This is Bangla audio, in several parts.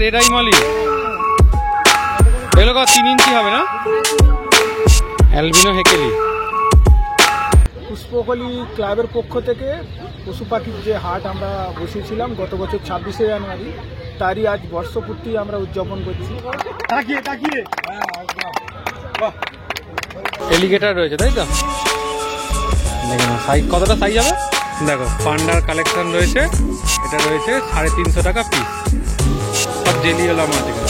রেড আই মলি এগুলো 3 ইঞ্চি হবে না? অ্যালবিনো হেকেলি। পুষ্পকলি ক্লাবের পক্ষ থেকে পশু পাখির যে হাট আমরা বসেছিলাম গত বছর 26শে জানুয়ারি, তারই আজ বর্ষপূর্তি আমরা উদযাপন করছি। এলিগেটর রয়েছে তাই তো? দেখো না সাইজ কতটা সাইজ হবে, দেখো পান্ডার কালেকশন রয়েছে। এটা রয়েছে 350 টাকা পিস। সব জেলিওলা মাছ এগুলো।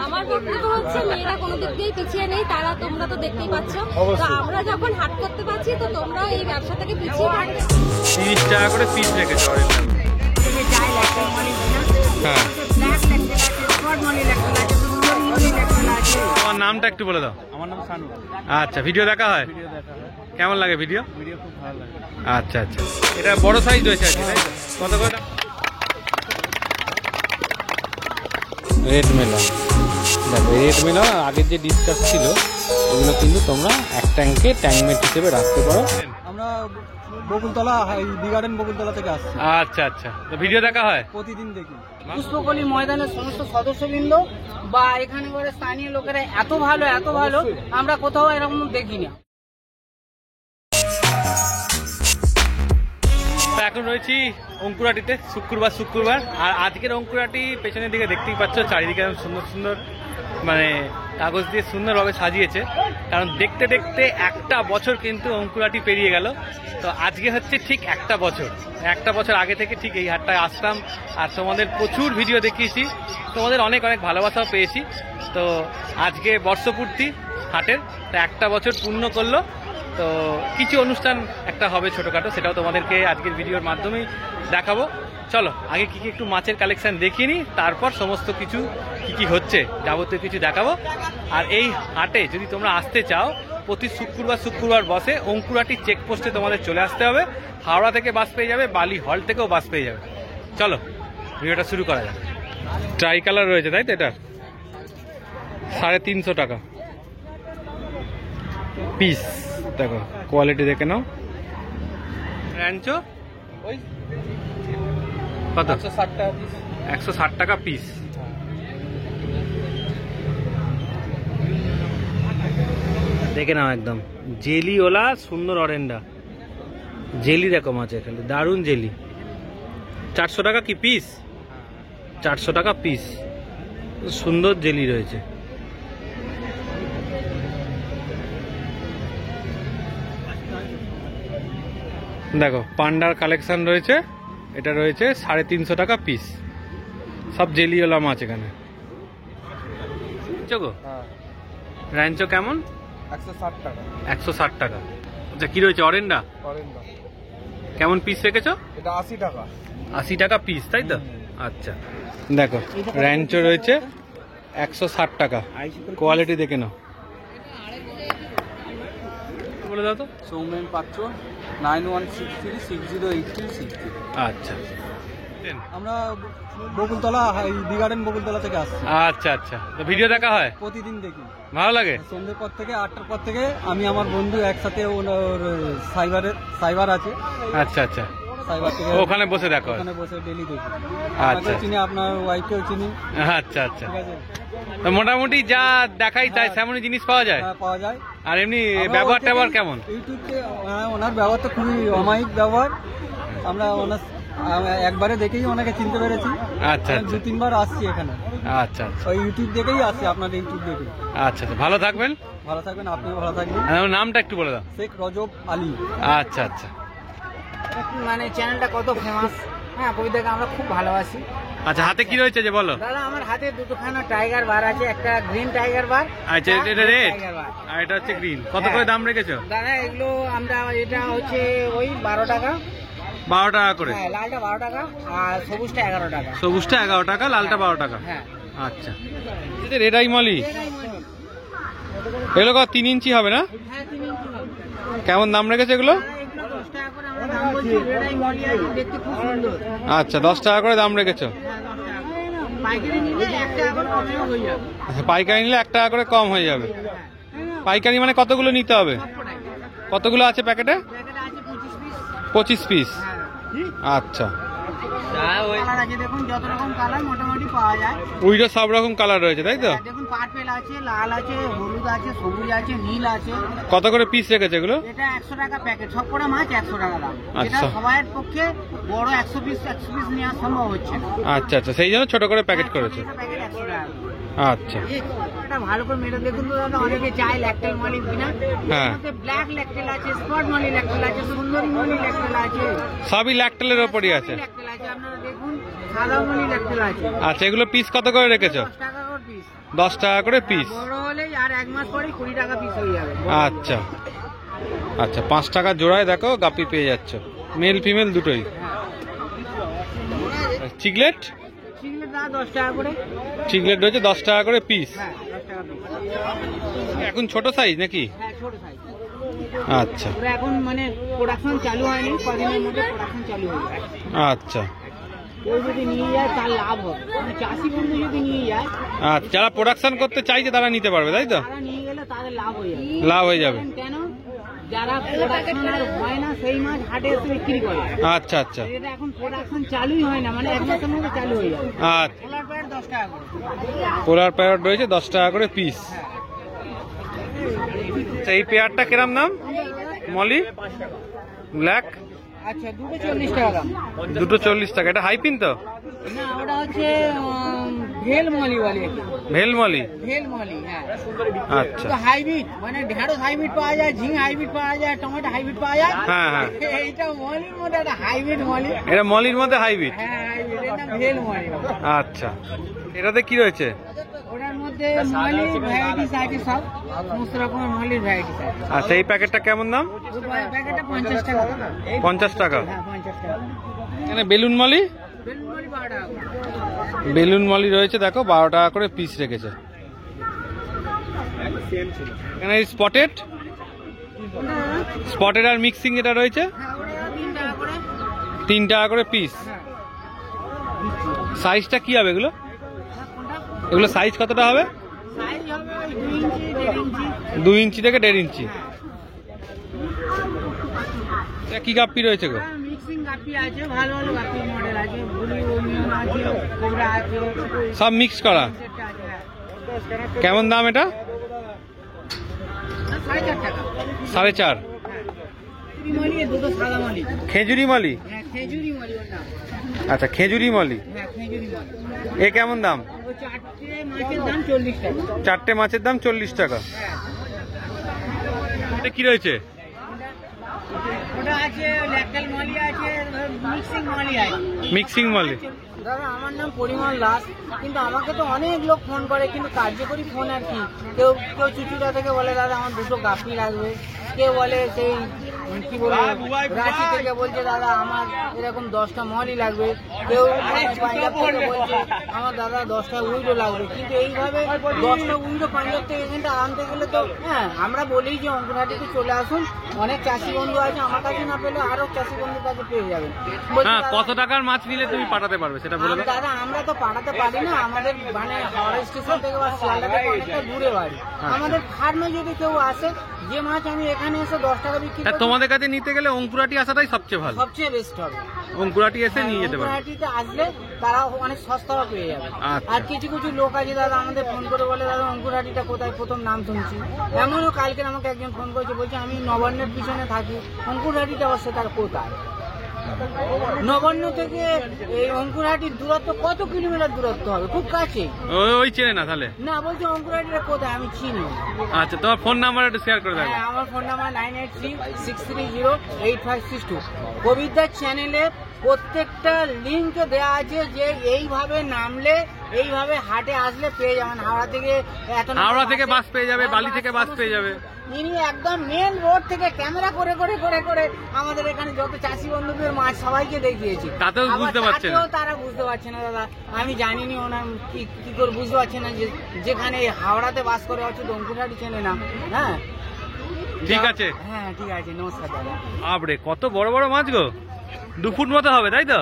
আমার বক্তব্য হচ্ছে মেয়েরা কোনো দিক দিয়েই পিছিয়ে নেই, তারা তোমরা তো দেখতেই পাচ্ছ। তো আমরা যখন হাট করতে পারছি তো তোমরা এই ব্যবসা থেকে পিছিয়ে থাকবে। 30 টাকা করে পিস রেখেছে। হ্যাঁ, আমার নামটা একটু বলে দাও। আমার নাম সানু। আচ্ছা, ভিডিও দেখা হয়? কেমন লাগে ভিডিও? ভিডিও খুব ভালো লাগে। আচ্ছা আচ্ছা, এটা বড় সাইজ রয়েছে আর কি, তাই তো? কত করে দাম? রেড মেলন, দেখো রেড মেলন আগের যে ডিসকাস ছিল ওগুলো কিন্তু তোমরা এক ট্যাঙ্কে ট্যাঙ্কমেট হিসেবে রাখতে পারো। আমরা বকুলতলা বি গার্ডেন বকুলতলা থেকে আসছি। আচ্ছা আচ্ছা, তো ভিডিও দেখা হয়? প্রতিদিন দেখি। পুষ্পকলি ময়দানের সমস্ত সদস্যবৃন্দ বা এখানে করে স্থানীয় লোকেরা এত ভালো আমরা কোথাও এরকম দেখি না। এখন রয়েছি অঙ্কুরাটিতে, শুক্রবার। আর আজকের অঙ্কুরাটি পেছনের দিকে দেখতেই পাচ্ছ, চারিদিকে সুন্দর সুন্দর মানে কাগজ দিয়ে সুন্দরভাবে সাজিয়েছে। কারণ দেখতে দেখতে একটা বছর কিন্তু অঙ্কুরাটি পেরিয়ে গেল। তো আজকে হচ্ছে ঠিক একটা বছর আগে থেকে ঠিক এই হাটটায় আসতাম আর তোমাদের প্রচুর ভিডিও দেখিয়েছি, তোমাদের অনেক অনেক ভালোবাসাও পেয়েছি। তো আজকে বর্ষপূর্তি হাটের, তো একটা বছর পূর্ণ করলো। তো কিছু অনুষ্ঠান একটা হবে ছোটোখাটো, সেটাও তোমাদেরকে আজকের ভিডিওর মাধ্যমেই দেখাবো। চলো আগে কি একটু মাছের কালেকশন দেখিয়ে নিই, তারপর সমস্ত কিছু কি হচ্ছে যাবতীয় কিছু দেখাবো। আর এই হাটে যদি তোমরা আসতে চাও, প্রতি শুক্রবার বসে। অঙ্কুরাটি চেকপোস্টে তোমাদের চলে আসতে হবে। হাওড়া থেকে বাস পেয়ে যাবে, বালি হল থেকেও বাস পেয়ে যাবে। চলো ভিডিওটা শুরু করা যাবে। ট্রাই কালার রয়েছে তাই তো? এটা 350 টাকা পিস। দেখো কোয়ালিটি দেখে নাও। র্যাঞ্চো ওই কত? 160 টাকা পিস। 160 টাকা পিস। দেখে নাও একদম জেলিওলা সুন্দর অরেন্ডা জেলি। দেখো মাছ এখানে দারুণ জেলি। 400 টাকা কি পিস? 400 টাকা পিস। সুন্দর জেলি রয়েছে। দেখো পান্ডার কালেকশন রয়েছে। এটা রয়েছে 350 টাকা পিস। সব জেলিওলা মাছ এখানে। চোখো র্যাঞ্চো কেমন? 160 টাকা। 160 টাকা। আচ্ছা, কি রয়েছে? অরেন্ডা কেমন পিস রেখেছো? এটা 80 টাকা। 80 টাকা পিস তাই তো? আচ্ছা, দেখো র্যাঞ্চো রয়েছে 160 টাকা। কোয়ালিটি দেখে নাও। বলে দাও তো। সৌমেন পাত্র 9163608360। আচ্ছা, আমরা বকুলতলা বি গার্ডেন বকুলতলা থেকে আসছি। আচ্ছা আচ্ছা, তো ভিডিও দেখা হয়? প্রতিদিন দেখি। ভালো লাগে? সন্ধ্যের পর থেকে 8টার পর থেকে আমি আমার বন্ধু একসাথে ওর সাইবার আছে। আচ্ছা আচ্ছা, সাইবার থেকে ওখানে বসে দেখো? ওখানে বসে ডেলি দেখি। আচ্ছা, চিনি, আপনার ওয়াইফকেও চিনি। আচ্ছা আচ্ছা, ঠিক আছে। তো মোটামুটি যা দেখাই তাই তেমনই জিনিস পাওয়া যায়? হ্যাঁ, পাওয়া যায়। আর এমনি ব্যবহার ট্যাবহার কেমন? ইউটিউবে ওনার ব্যবহার তো খুবই অমায়িক ব্যবহার। আমরা একবারে দেখেই ওনাকে চিনতে পেরেছি। আচ্ছা, 2-3 বার আসছি এখানে। আচ্ছা আচ্ছা, ওই ইউটিউব দেখেই আসছি, আপনার ইউটিউব দেখে। আচ্ছা, ভালো থাকবেন। ভালো থাকবেন, আপনিও ভালো থাকবেন। আমার নামটা একটু বলে দাও। শেখ রজব আলী। আচ্ছা আচ্ছা, মানে চ্যানেলটা কত ফেমাস, হ্যাঁ কবিতাকে আমরা খুব ভালোবাসি। আচ্ছা, হাতে কি রয়েছে যে বলো? দাদা আমার হাতে দুটোখানা টাইগার বার আছে, একটা গ্রিন টাইগার বার। আচ্ছা, এটা রেড আর এটা হচ্ছে গ্রিন। কত করে দাম রেখেছো? দাদা এগুলো আমরা এটা হচ্ছে ওই 12 টাকা। 12 টাকা করে? হ্যাঁ, লালটা 12 টাকা আর সবুজটা 11 টাকা। সবুজটা 11 টাকা, লালটা 12 টাকা। হ্যাঁ। আচ্ছা, রেড আই মলি এগুলো 3 ইঞ্চি হবে না? হ্যাঁ, 3 ইঞ্চি। কেমন দাম রেখেছে এগুলো? এগুলো 10 টাকা করে আমরা দাম বলছি। রেডাই মলি আছে, দেখতে খুব সুন্দর। আচ্ছা, 10 টাকা করে দাম রেখেছো। পাইকারি নিলে 1 টাকা করে কমেও হয়ে যাবে। আচ্ছা, পাইকারি নিলে 1 টাকা করে কম হয়ে যাবে। পাইকারি মানে কতগুলো নিতে হবে? কতগুলো আছে প্যাকেটে? প্যাকেটে আছে 25 পিস। হ্যাঁ। আচ্ছা, কালার আছে দেখুন, যত রকম কালার মোটামুটি পাওয়া যায়। উইটা সব রকম কালার রয়েছে তাই তো? দেখুন পার্পেল আছে, লাল আছে, হলুদ আছে, সবুজ আছে, নীল আছে। কত করে পিস রেখেছে এগুলো? এটা 100 টাকা প্যাকেট, সব কটা মাছ 100 টাকা দাম। এটা আচ্ছা। সবার পক্ষে বড় 100 পিস নেওয়া সম্ভব হচ্ছে না। আচ্ছা আচ্ছা, সেই জন্য ছোট করে প্যাকেট করেছে। প্যাকেট 100 টাকা। আচ্ছা এটা ভালো করে মেরে দেখুন তো দাদা, অনেকে চায় ল্যাকটেল মলি কিনা। হ্যাঁ। ব্ল্যাক ল্যাকটেল আছে, স্পট মলি ল্যাকটেল আছে, সুন্দরী মলি ল্যাকটেল আছে, সবই ল্যাকটেলের ওপরই আছে। সবই ল্যাকটেল আছে। আপনারা দেখুন সাদা মলি ল্যাকটেল আছে। আচ্ছা, এগুলো পিস কত করে রেখেছো? 10 টাকা করে পিস। 10 টাকা করে পিস। বড় হলেই আর 1 মাস পরে 20 টাকা পিস হয়ে যাবে। আচ্ছা আচ্ছা, 5 টাকা জোড়ায় দেখো গাপি পেয়ে যাচ্ছ, মেল ফিমেল দুটোই। চিকলেট? চিংড়ির দাম 10 টাকা করে। চিকলেট রয়েছে 10 টাকা করে পিস। হ্যাঁ 10 টাকা পিস। এখন ছোট সাইজ নাকি? হ্যাঁ ছোট সাইজ। আচ্ছা ওরা এখন মানে প্রোডাকশন চালু হয়নি, কদিনের মধ্যে প্রোডাকশন চালু হয়ে যাবে। আচ্ছা কেউ যদি নিয়ে যায় তার লাভ হবে, মানে চাষি বন্ধু যদি নিয়ে যায়, আচ্ছা, যারা প্রোডাকশন করতে চাইছে তারা নিতে পারবে তাই তো? তারা নিয়ে গেলে তাদের লাভ হয়ে যাবে। লাভ হয়ে যাবে। কেন? যারা প্রোডাকশন আর হয় না সেই মাছ হাটে এসে বিক্রি করে। আচ্ছা আচ্ছা এটা এখন প্রোডাকশন চালুই হয় না, মানে 1 মাসের মধ্যে চালু হয়ে যাবে। আচ্ছা, পোলার প্যাড 10 টাকা করে। পোলার প্যারট রয়েছে 10 টাকা করে পিস। আচ্ছা, এই পেয়ারটা কিরম নাম? মলি ব্ল্যাক? আচ্ছা, দুটো 40 টাকা দাম। দুটো 40 টাকা। এটা হাইপিন তো? না, ওটা হচ্ছে ভেল মলি বলে। ভেল মলি? ভেল মলি, হ্যাঁ। আচ্ছা তো হাইব্রিড, মানে ঢেঁড়স হাইব্রিড পাওয়া যায়, ঝিঙে হাইব্রিড পাওয়া যায়, টমেটো হাইব্রিড পাওয়া যায়। হ্যাঁ হ্যাঁ, এইটা মলির মধ্যে একটা হাইব্রিড মলি। এটা মলির মধ্যে হাইব্রিড? হ্যাঁ হাইব্রিড, এটা ভেল মলি। আচ্ছা, এটাতে কি রয়েছে? ওটার মধ্যে মলি ভ্যারাইটিস আছে, সব সমস্ত রকমের মলির ভ্যারাইটিস আছে। আচ্ছা, এই প্যাকেটটা কেমন দাম? ওই প্যাকেটটা 50 টাকা। 50 টাকা। হ্যাঁ 50 টাকা। এখানে বেলুন মলি? বেল মলি 12 টাকা। বেলুন মলি রয়েছে দেখো, 12 টাকা করে পিস রেখেছে। এখানে স্পটেড? স্পটেড আর মিক্সিং এটা রয়েছে হ্যাঁ, ওটা 3 টাকা করে। 3 টাকা করে পিস। হ্যাঁ। সাইজটা কি হবে এগুলো? কোনটা? এগুলো সাইজ কতটা হবে? সাইজ হবে ওই 2 ইঞ্চি 1.5 ইঞ্চি। 2 ইঞ্চি থেকে 1.5 ইঞ্চি। এটা কি গাপ্পি রয়েছে গো? হ্যাঁ, মিক্সিং গাপ্পি আছে, ভালো ভালো গাপ্পি মডেল আছে, ব্লু ওনিয়ন আছে, কোবরা আছে, সব মিক্স করা। সেটটা আছে। হ্যাঁ। কেমন দাম এটা? 4.5 টাকা। 4.5। খেজুরি মলি, দুটো সাদা মলি। খেজুরি মলি? হ্যাঁ খেজুরি মলি ওর নাম। আচ্ছা, খেজুরি মলি। হ্যাঁ খেজুরি মলি। এ কেমন দাম? ও 4টে মাছের দাম 40 টাকা। 4টে মাছের দাম 40 টাকা। হ্যাঁ। এটা কি রয়েছে? ওটা আছে ল্যাকটেল মলি আছে, মিক্সিং মলি আছে। মিক্সিং মলি। দাদা আমার নাম পরিমল দাস, কিন্তু আমাকে তো অনেক লোক ফোন করে, কিন্তু কার্যকরী ফোন আর কি। কেউ কেউ চুচুড়া থেকে বলে দাদা আমার 2টো গাপ্পি লাগবে, কেউ বলে সেই কি বলবো রাঁচি থেকে বলছে দাদা আমার এরকম 10টা মলি লাগবে, কেউ পাঞ্জাব থেকে বলছে আমার দাদা 10টা উইডো লাগবে। কিন্তু এইভাবে 10টা উইডো পাঞ্জাব থেকে এখানটা আনতে গেলে তো হ্যাঁ, আমরা বলি যে অঙ্কুরহাটিতে চলে আসুন, অনেক চাষি বন্ধু আছে, আমার কাছে না পেলে আরো চাষি বন্ধুর কাছে পেয়ে যাবেন। বলছে, হ্যাঁ, দাদা, কত টাকার মাছ নিলে তুমি পাঠাতে পারবে সেটা বলে দাও। দাদা আমরা তো পাঠাতে পারি না, আমাদের মানে হাওড়া স্টেশন থেকে বা শিয়ালদা থেকে অনেকটা দূরে বাড়ি। আমাদের ফার্মে যদি কেউ আসে, যে মাছ আমি এখানে এসে 10 টাকা বিক্রি তা করি, তোমাদের কাছে নিতে গেলে অঙ্কুরাটি আসাটাই সবচেয়ে ভালো। সবচেয়ে বেস্ট হবে। অঙ্কুরাটি এসে নিয়ে যেতে পারবে। অঙ্কুরহাটিতে আসলে তারা অনেক সস্তাও পেয়ে যাবে। আচ্ছা। আর কিছু কিছু লোক আছে দাদা আমাদের ফোন করে বলে দাদা অঙ্কুরহাটিটা কোথায়, প্রথম নাম শুনছি। এমনও কালকে আমাকে একজন ফোন করেছে, বলছে আমি নবান্নের পিছনে থাকি, অঙ্কুরহাটিটা অবশ্যই তার কোথায়। নবান্ন থেকে এই অঙ্কুরহাটির দূরত্ব কত কিলোমিটার দূরত্ব হবে? খুব কাছে। ওই চেনে না তাহলে? না, বলছে অঙ্কুরহাটিটা কোথায়, আমি চিনি। আচ্ছা, তোমার ফোন নাম্বার একটু শেয়ার করে দেবো। হ্যাঁ, আমার ফোন নাম্বার 9836308562। কবিতার চ্যানেলে প্রত্যেকটা লিঙ্ক দেওয়া আছে, যে এইভাবে নামলে এইভাবে হাটে আসলে পেয়ে যাবেন। হাওড়া থেকে হাওড়া থেকে বাস পেয়ে যাবে, বালি থেকে বাস পেয়ে যাবে। ইনি একদম মেন রোড থেকে ক্যামেরা করে করে করে করে আমাদের এখানে যত চাষি বন্ধুদের মাছ সবাইকে দেখিয়েছি। তাতেও আবার বুঝতে পারছে না। তাতেও তারা বুঝতে পারছে না দাদা, আমি জানিনি ওনার কি করে বুঝতে পারছে না যে যেখানে হাওড়াতে বাস করে অচুত অঙ্কুরহাটি চেনে না। হ্যাঁ ঠিক আছে। হ্যাঁ ঠিক আছে, নমস্কার দাদা। আপরে কত বড় বড় মাছ গো, 2 ফুট মতো হবে তাই তো?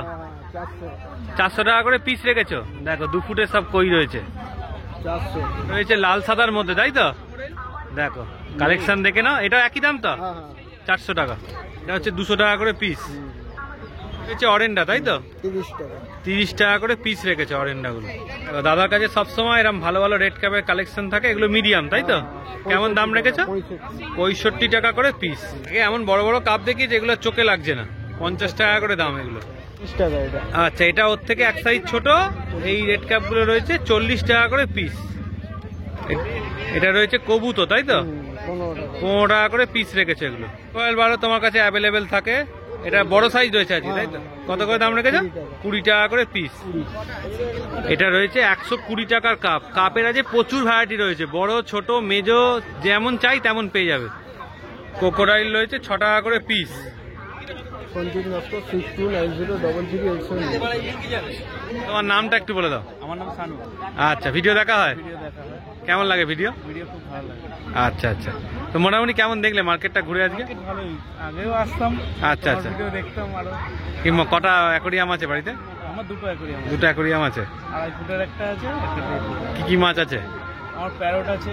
400 টাকা করে পিস রেখেছো। দেখো 2 ফুটের সব কই রয়েছে। 400 রয়েছে লাল সাদার মধ্যে তাই তো? দেখো কালেকশন দেখে নাও। এটা একই দাম তো? 400 টাকা। এটা হচ্ছে 200 টাকা করে পিস। হচ্ছে অরেন্ডা, তাই তো? 30 টাকা। 30 টাকা করে পিস রেখেছে অরেন্ডাগুলো। দাদার কাছে সবসময় এরকম ভালো ভালো রেড ক্যাপের কালেকশন থাকে, এগুলো মিডিয়াম, তাই তো? কেমন দাম রেখেছো? 65 টাকা করে পিস। এমন বড় বড় কাপ দেখি যেগুলো চোখে লাগছে না, 50 টাকা করে দাম এগুলো। 30 টাকা এটা। আচ্ছা, এটা ওর থেকে এক সাইজ ছোট। এই রেড ক্যাপগুলো রয়েছে 40 টাকা করে পিস। এটা রয়েছে কবুতো, তাই তো? 15 টাকা করে পিস রেখেছে এগুলো। কয়েল বারো তোমার কাছে অ্যাভেলেবেল থাকে। এটা বড় সাইজ রয়েছে আজকে, তাই তো? কত করে দাম রেখেছো? 20 টাকা করে পিস। এটা রয়েছে 120 টাকার কাপ। কাপের আছে প্রচুর ভ্যারাইটি রয়েছে, বড় ছোট মেজো, যেমন চাই তেমন পেয়ে যাবে। ক্রোকোডাইল রয়েছে 6 টাকা করে পিস। তোমার নামটা একটু বলে দাও। আমার নাম সানু। আচ্ছা, ভিডিও দেখা হয়? ভিডিও দেখা হয়। কেমন লাগে ভিডিও? ভিডিও খুব ভালো লাগে। আচ্ছা আচ্ছা, তো মোটামুটি কেমন দেখলে মার্কেটটা ঘুরে আজকে? ভালোই, আগেও আসতাম। আচ্ছা আচ্ছা, ভিডিও দেখতাম আরো। কিংবা কটা অ্যাকোরিয়াম আছে বাড়িতে? আমার দুটো অ্যাকোরিয়াম। দুটো অ্যাকোরিয়াম আছে। 2.5 ফুটের একটা আছে, একটা 1.5 ফুটের। কি কি মাছ আছে? আমার প্যারট আছে,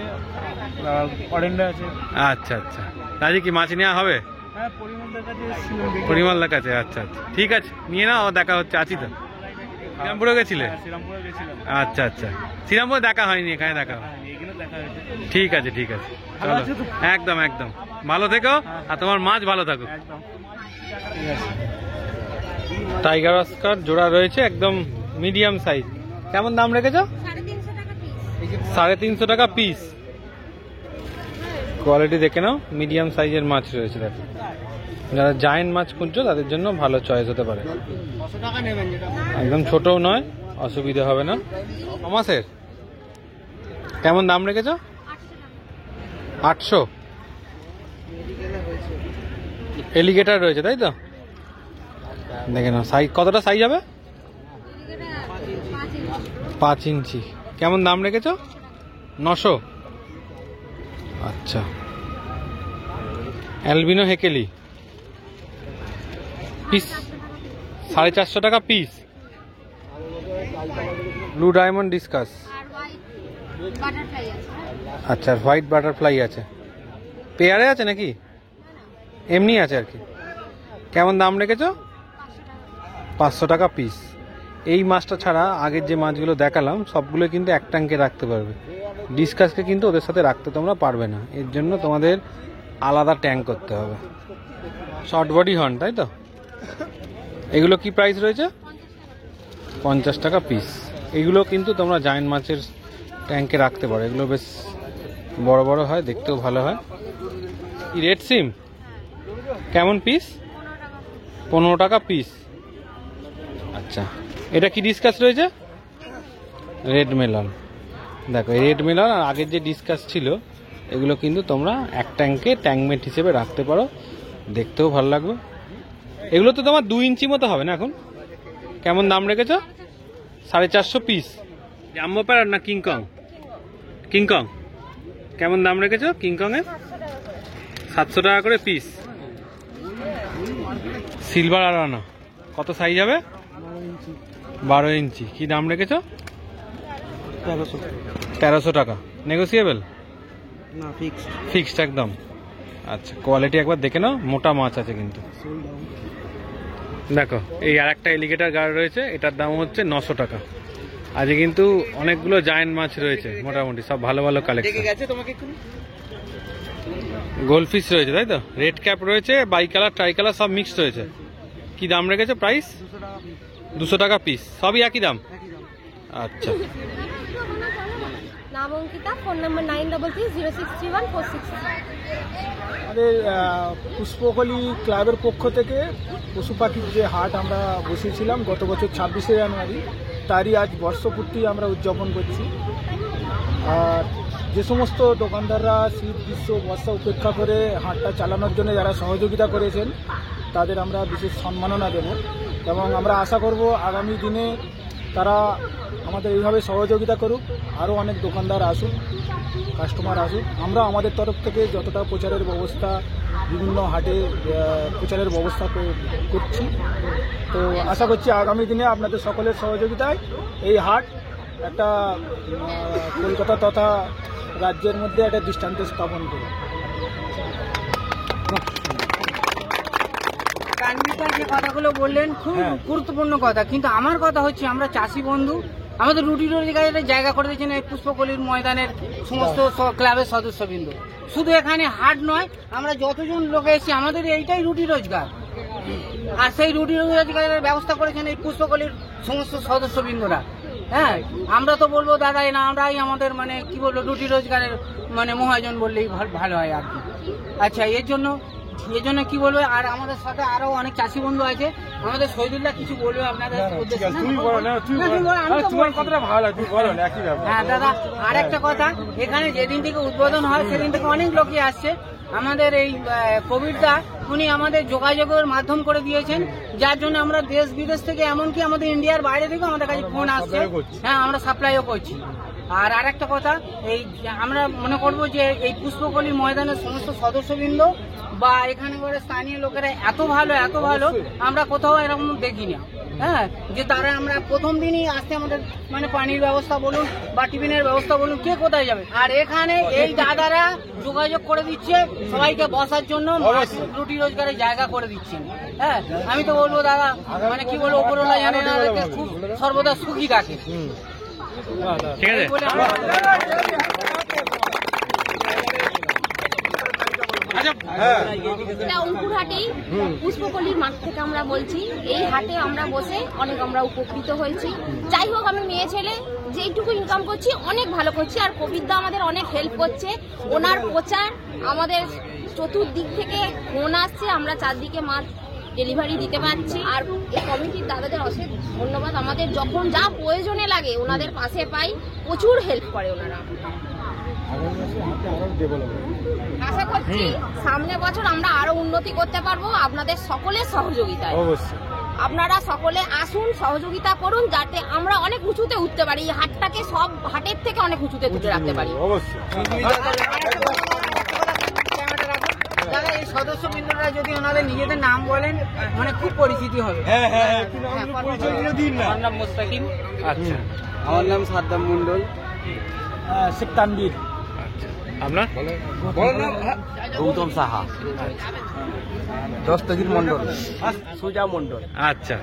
অরেন্ডা আছে। আচ্ছা আচ্ছা, আজকে কি মাছ নেওয়া হবে? হ্যাঁ, পরিমলদার কাছে এসেছিলাম। পরিমলদার কাছে? আচ্ছা আচ্ছা, ঠিক আছে, নিয়ে নাও, দেখা হচ্ছে। আছি তো। শ্রীরামপুরে গেছিলে? শ্রীরামপুরে গেছিলাম। আচ্ছা আচ্ছা, শ্রীরামপুরে দেখা হয়নি, এখানে দেখা হয়। এখানে দেখা হয়েছে। ঠিক আছে ঠিক আছে, ভালো চলো। আছো তো? একদম একদম, ভালো থেকো, আর তোমার মাছ ভালো থাকুক। একদম ঠিক আছে। টাইগার অস্কার জোড়া রয়েছে একদম মিডিয়াম সাইজ। কেমন দাম রেখেছো? 350 টাকা পিস। কোয়ালিটি দেখে নাও, মিডিয়াম সাইজের মাছ রয়েছে। দেখো, যারা জায়েন্ট মাছ খুঁজছো তাদের জন্য ভালো চয়েস হতে পারে। একদম ছোটও নয়, অসুবিধা হবে না। মাছের কেমন দাম রেখেছো? 800। এলিগেটার রয়েছে, তাই তো? দেখে নাও সাইজ, কতটা সাইজ হবে? 5 ইঞ্চি। কেমন দাম রেখেছো? 900। আচ্ছা, অ্যালবিনো হেকেলি পিস 450 টাকা পিস। Blue diamond discuss. আচ্ছা, হোয়াইট বাটারফ্লাই আছে। পেয়ারে আছে নাকি এমনি আছে আর কি? কেমন দাম রেখেছো? 500 টাকা পিস। এই মাছটা ছাড়া আগের যে মাছগুলো দেখালাম সবগুলো কিন্তু এক ট্যাঙ্কে রাখতে পারবে। ডিসকাসকে কিন্তু ওদের সাথে রাখতে তোমরা পারবে না, এর জন্য তোমাদের আলাদা ট্যাঙ্ক করতে হবে। শর্ট বডি হর্ন, তাই তো? এগুলো কি প্রাইস রয়েছে? 50 টাকা পিস। এগুলো কিন্তু তোমরা জায়েন্ট মাছের ট্যাঙ্কে রাখতে পারো, এগুলো বেশ বড় বড় হয়, দেখতেও ভালো হয়। রেড সিম কেমন পিস? 15 টাকা পিস। আচ্ছা, এটা কি ডিসকাস রয়েছে? Red melon. দেখো, এই রেড মেলন আর আগের যে ডিসকাস ছিল এগুলো কিন্তু তোমরা এক ট্যাঙ্কে ট্যাঙ্কমেট হিসেবে রাখতে পারো, দেখতেও ভালো লাগবে। এগুলো তো তোমার 2 ইঞ্চি মতো হবে না এখন? কেমন দাম রেখেছো? 450 পিস। জাম্বো প্যারট না কিংকং? কিংকং কেমন দাম রেখেছো? কিংকং এর 700 টাকা করে পিস। সিলভার আরানা কত সাইজ হবে? 12 ইঞ্চি। কি দাম রেখেছো? 1300 টাকা। নেগোসিয়েবল না, ফিক্সড। ফিক্সড একদম। আচ্ছা, কোয়ালিটি একবার দেখে নাও, মোটা মাছ আছে কিন্তু। দেখো, এই আর একটা এলিগেটার গার্ড রয়েছে, এটার দাম হচ্ছে 900 টাকা। আজকে কিন্তু অনেকগুলো জায়েন্ট মাছ রয়েছে, মোটামুটি সব ভালো ভালো কালেকশন। গোল্ডফিশ রয়েছে, তাই তো? রেড ক্যাপ রয়েছে, বাই কালার ট্রাই কালার সব মিক্সড রয়েছে। কি দাম রেখেছে প্রাইস? 200 টাকা পিস। সবই একই দাম? আচ্ছা। নাম অঙ্কিতা, ফোন নাম্বার 9330631463। আমাদের পুষ্পকলি ক্লাবের পক্ষ থেকে পশু পাখির যে হাট আমরা বসেছিলাম গত বছর 26শে জানুয়ারি, তারই আজ বর্ষপূর্তি আমরা উদযাপন করছি। আর যে সমস্ত দোকানদাররা শীত গ্রীষ্ম বর্ষা উপেক্ষা করে হাটটা চালানোর জন্য যারা সহযোগিতা করেছেন তাদের আমরা বিশেষ সম্মাননা দেব, এবং আমরা আশা করব আগামী দিনে তারা আমাদের এইভাবে সহযোগিতা করুক, আরও অনেক দোকানদার আসুক, কাস্টমার আসুক। আমরা আমাদের তরফ থেকে যতটা প্রচারের ব্যবস্থা, বিভিন্ন হাটে প্রচারের ব্যবস্থা করছি। তো আশা করছি আগামী দিনে আপনাদের সকলের সহযোগিতায় এই হাট একটা কলকাতা তথা রাজ্যের মধ্যে একটা দৃষ্টান্ত স্থাপন করবে। মানবিকতা যে কথাগুলো বললেন খুব গুরুত্বপূর্ণ কথা, কিন্তু আমার কথা হচ্ছে আমরা চাষি বন্ধু, আমাদের রুটি রোজগারের জায়গা করে দিয়েছেন এই পুষ্পকলির ময়দানের সমস্ত ক্লাবের সদস্যবৃন্দ। শুধু এখানে হাট নয়, আমরা যতজন লোক এসেছি আমাদের এইটাই রুটি রোজগার, আর সেই রুটি রোজগারের ব্যবস্থা করেছেন এই পুষ্পকলির সমস্ত সদস্যবৃন্দরা। হ্যাঁ, আমরা তো বলবো দাদা না, আমরাই আমাদের মানে কি বলবো রুটি রোজগারের মানে মহাজন বললেই ভালো হয় আর কি। আচ্ছা, এর জন্য কি বলবো, আর আমাদের সাথে আরো অনেক চাষি বন্ধু আছে, আমাদের শহীদুল্লাহ কিছু বলবে আপনাদের উদ্দেশ্যে। হ্যাঁ দাদা, আর একটা কথা, এখানে যেদিন থেকে উদ্বোধন হয় সেদিন থেকে অনেক লোকই আসছে। আমাদের এই কোভিডটা উনি আমাদের যোগাযোগের মাধ্যম করে দিয়েছেন, যার জন্য আমরা দেশ বিদেশ থেকে এমনকি আমাদের ইন্ডিয়ার বাইরে থেকে আমাদের কাছে ফোন আসছে। হ্যাঁ, আমরা সাপ্লাইও করছি। আর আরেকটা কথা, এই আমরা মনে করবো যে এই পুষ্পকলি ময়দানের সমস্ত সদস্যবৃন্দ বা এখানে স্থানীয় লোকেরা এত ভালো আমরা কোথাও এরকম দেখি না। হ্যাঁ, যে তারা আমরা প্রথম দিনই আসতে আমাদের মানে পানির ব্যবস্থা বলুন বা টিফিনের ব্যবস্থা বলুন, কে কোথায় যাবে, আর এখানে এই দাদারা যোগাযোগ করে দিচ্ছে সবাইকে বসার জন্য, রুটি রোজগারের জায়গা করে দিচ্ছেন। হ্যাঁ, আমি তো বলবো দাদা মানে কি বলবো, উপরওয়ালা জানে এনাদেরকে খুব সর্বদা সুখী রাখে। ঠিক আছে, এটা অঙ্কুর হাটেই পুষ্পকলির মাঠ থেকে আমরা বলছি। এই হাটে আমরা বসে আমরা উপকৃত হয়েছি। যাই হোক, আমি মেয়ে ছেলে যেইটুকু ইনকাম করছি অনেক ভালো করছি, আর কবিরদা আমাদের অনেক হেল্প করছে। ওনার প্রচার আমাদের চতুর্দিক থেকে ফোন আসছে, আমরা চারদিকে মাছ ডেলিভারি দিতে পারছি। আর এই কমিটির দাদাদের অশেষ ধন্যবাদ, আমাদের যখন যা প্রয়োজনে লাগে ওনাদের পাশে পাই, প্রচুর হেল্প করে ওনারা। আশা করছি সামনের বছর আমরা আরো উন্নতি করতে পারবো আপনাদের সকলের সহযোগিতায়। আপনারা সকলে আসুন, সহযোগিতা করুন, যাতে আমরা অনেক উঁচুতে উঠতে পারি, এই হাটটাকে সব হাটের থেকে অনেক উঁচুতে তুলে রাখতে পারি। দাদা, এই সদস্যবৃন্দরা যদি ওনাদের নিজেদের নাম বলেন মানে খুব পরিচিতি হবে। আমার নাম মোস্তাকিম। আচ্ছা, আমার নাম সাদ্দাম মন্ডল। শেখ তানবীর। আপনার গৌতম সাহা। দস্তগীর মন্ডল। সুজা মন্ডল। আচ্ছা,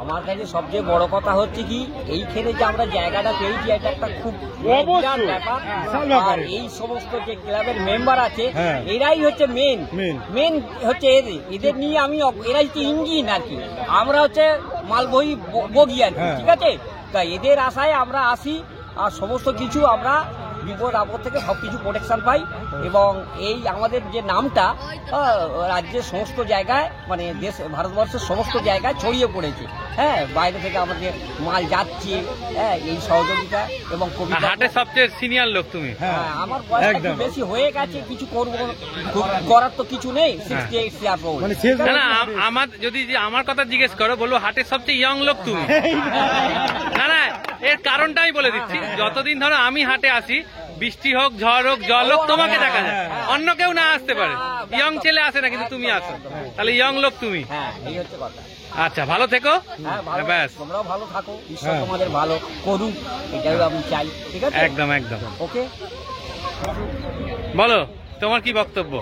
আমার কাছে সবচেয়ে বড় কথা হচ্ছে কি, এইখানে যে আমরা জায়গাটা পেয়েছি এটা একটা খুব মজার ব্যাপার। আর এই সমস্ত যে ক্লাবের মেম্বার আছে এরাই হচ্ছে মেন হচ্ছে এদের নিয়ে এরাই হচ্ছে ইঞ্জিন আর কি, আমরা হচ্ছে মালবহী বগি আর কি। ঠিক আছে, তা এদের আশায় আমরা আসি, আর সমস্ত কিছু আমরা বিপদ আপদ থেকে সবকিছু প্রোটেকশন পাই। এবং এই আমাদের যে নামটা রাজ্যের সমস্ত জায়গায় মানে ভারতবর্ষের সমস্ত জায়গায় ছড়িয়ে পড়েছে। হ্যাঁ, বাইরে থেকে আমাদের মাল যাচ্ছে। হ্যাঁ, এই সহযোগিতা এবং হাটের সবচেয়ে সিনিয়র লোক তুমি। হ্যাঁ, আমার বয়স একটু বেশি হয়ে গেছে, কিছু করার তো কিছু নেই। 68 ইয়ার্স ওল্ড। না, আমার যদি আমার কথা জিজ্ঞেস করো, বলবো হাটের সবচেয়ে ইয়ং লোক তুমি। না, এর কারণটা আমি বলে দিচ্ছি। যতদিন ধরো আমি হাটে আসি, বৃষ্টি হোক, ঝড় হোক, জল হোক, তোমাকে দেখা যায়, অন্য কেউ না আসতে পারে। ইয়ং ছেলে আসে না, কিন্তু তুমি আসো, তাহলে ইয়ং লোক তুমি। হ্যাঁ, এই হচ্ছে কথা। আচ্ছা, ভালো থেকো। ব্যাস, তোমরাও ভালো থাকো, ঈশ্বর তোমাদের ভালো করুক, এটাই আমি চাই। ঠিক আছে, একদম। ওকে, বলো তোমার কি বক্তব্য?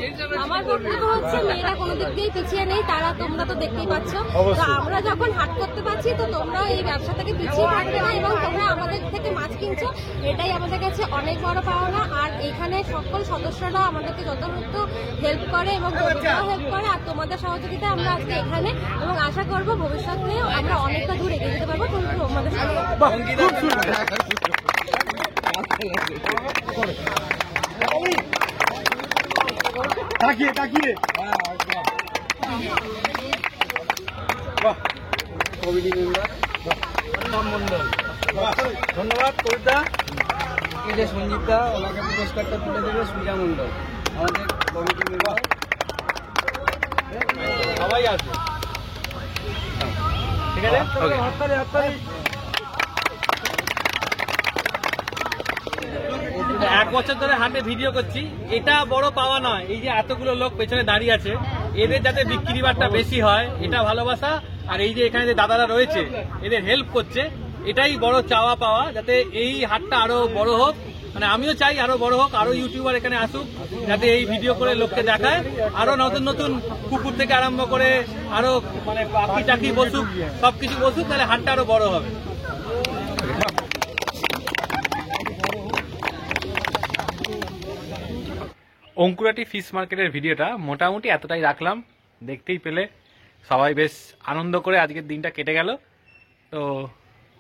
আমার বক্তব্য হচ্ছে মেয়েরা কোনো দিক দিয়েই পিছিয়ে নেই, তোমরা তো দেখতেই পাচ্ছ। তো আমরা যখন হাট করতে পারছি, তো তোমরা এই ব্যবসা থেকে পিছিয়ে থাকবে না, এবং তোমরা আমাদের থেকে মাছ কিনছো, এটাই আমাদের কাছে অনেক বড় পাওনা। আর এখানে সকল সদস্যরা আমাদেরকে যথাযথ হেল্প করে এবং তোমরাও হেল্প করে, আর তোমাদের সহযোগিতায় আমরা আজকে এখানে, এবং আশা করবো ভবিষ্যতেও আমরা অনেকটা দূর এগিয়ে যেতে পারবো তোমাদের সাথে। তাকিয়ে কমিটি মেম্বার মন্ডল। ধন্যবাদ কবিতা। যে সঞ্জীব দা ওনাকে পুরস্কারটা তুলে দেবে সুজা মন্ডল, আমাদের কমিটি মেম্বার। সবাই আছে, ঠিক আছে। হাততালি। 1 বছর ধরে হাটে ভিডিও করছি, এটা বড় পাওয়া নয়। এই যে এতগুলো লোক পেছনে দাঁড়িয়ে আছে, এদের যাতে বিক্রি বাট্টা বেশি হয়, এটা ভালোবাসা। আর এই যে এখানে যে দাদারা রয়েছে, এদের হেল্প করছে, এটাই বড় চাওয়া পাওয়া, যাতে এই হাটটা আরো বড় হোক মানে আমিও চাই আরো বড় হোক, আরো ইউটিউবার এখানে আসুক, যাতে এই ভিডিও করে লোককে দেখায়, আরো নতুন নতুন কুকুর থেকে আরম্ভ করে আরো মানে পাখি টাকি বসুক, সবকিছু বসুক, তাহলে হাটটা আরো বড় হবে। অঙ্কুরাটি ফিশ মার্কেটের ভিডিওটা মোটামুটি এতটাই রাখলাম। দেখতেই পেলে সবাই বেশ আনন্দ করে আজকের দিনটা কেটে গেল। তো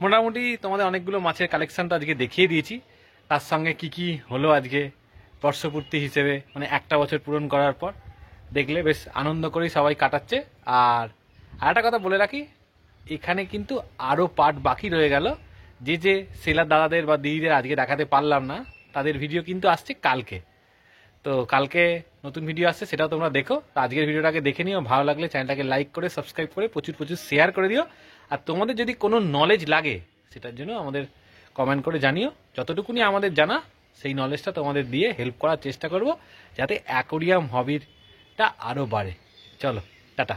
মোটামুটি তোমাদের অনেকগুলো মাছের কালেকশন তো আজকে দেখিয়ে দিয়েছি, তার সঙ্গে কি কি হলো আজকে বর্ষপূর্তি হিসেবে, মানে একটা বছর পূরণ করার পর দেখলে বেশ আনন্দ করেই সবাই কাটাচ্ছে। আর আরেকটা কথা বলে রাখি, এখানে কিন্তু আরও পার্ট বাকি রয়ে গেল, যে যে সেলার দাদাদের বা দিদিদের আজকে দেখাতে পারলাম না, তাদের ভিডিও কিন্তু আসছে কালকে। তো কালকে নতুন ভিডিও আসছে, সেটাও তোমরা দেখো। তো আজকের ভিডিওটাকে দেখে নিও, ভালো লাগলে চ্যানেলটাকে লাইক করে সাবস্ক্রাইব করে প্রচুর প্রচুর শেয়ার করে দিও। আর তোমাদের যদি কোনো নলেজ লাগে সেটার জন্য আমাদের কমেন্ট করে জানিও, যতটুকুনি আমাদের জানা সেই নলেজটা তোমাদের দিয়ে হেল্প করার চেষ্টা করব, যাতে অ্যাকোরিয়াম হবিটা আরও বাড়ে। চলো টাটা।